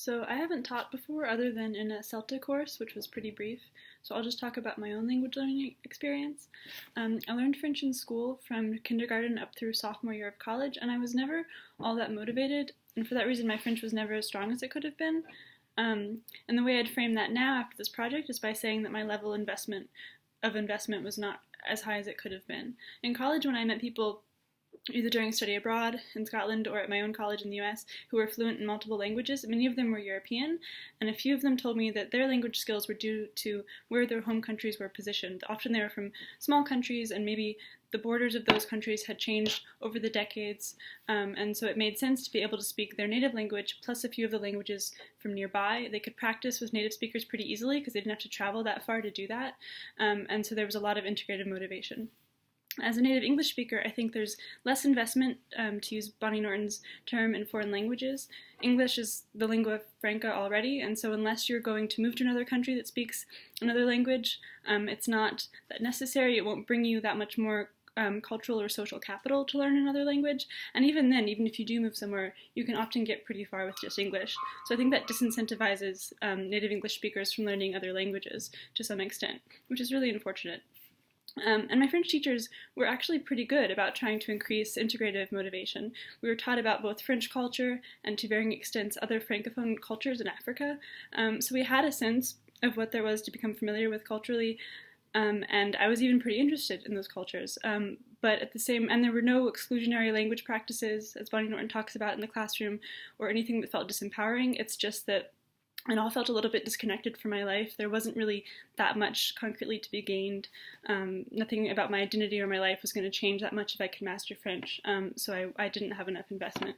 So I haven't taught before other than in a CELTA course, which was pretty brief. So I'll just talk about my own language learning experience. I learned French in school from kindergarten up through sophomore year of college, and I was never all that motivated, and for that reason my French was never as strong as it could have been. And the way I'd frame that now after this project is by saying that my level of investment was not as high as it could have been. In college, when I met people either during study abroad in Scotland or at my own college in the US, who were fluent in multiple languages. Many of them were European, and a few of them told me that their language skills were due to where their home countries were positioned. Often they were from small countries, and maybe the borders of those countries had changed over the decades, and so it made sense to be able to speak their native language plus a few of the languages from nearby. They could practice with native speakers pretty easily because they didn't have to travel that far to do that, and so there was a lot of integrated motivation. As a native English speaker, I think there's less investment, to use Bonnie Norton's term, in foreign languages. English is the lingua franca already, and so unless you're going to move to another country that speaks another language, it's not that necessary. It won't bring you that much more cultural or social capital to learn another language, and even then, even if you do move somewhere, you can often get pretty far with just English. So I think that disincentivizes native English speakers from learning other languages to some extent, which is really unfortunate. And my French teachers were actually pretty good about trying to increase integrative motivation. We were taught about both French culture and, to varying extents, other Francophone cultures in Africa. So we had a sense of what there was to become familiar with culturally, and I was even pretty interested in those cultures. But at the same, and there were no exclusionary language practices, as Bonnie Norton talks about in the classroom, or anything that felt disempowering. It's just that it all felt a little bit disconnected from my life. There wasn't really that much concretely to be gained. Nothing about my identity or my life was going to change that much if I could master French, so I didn't have enough investment.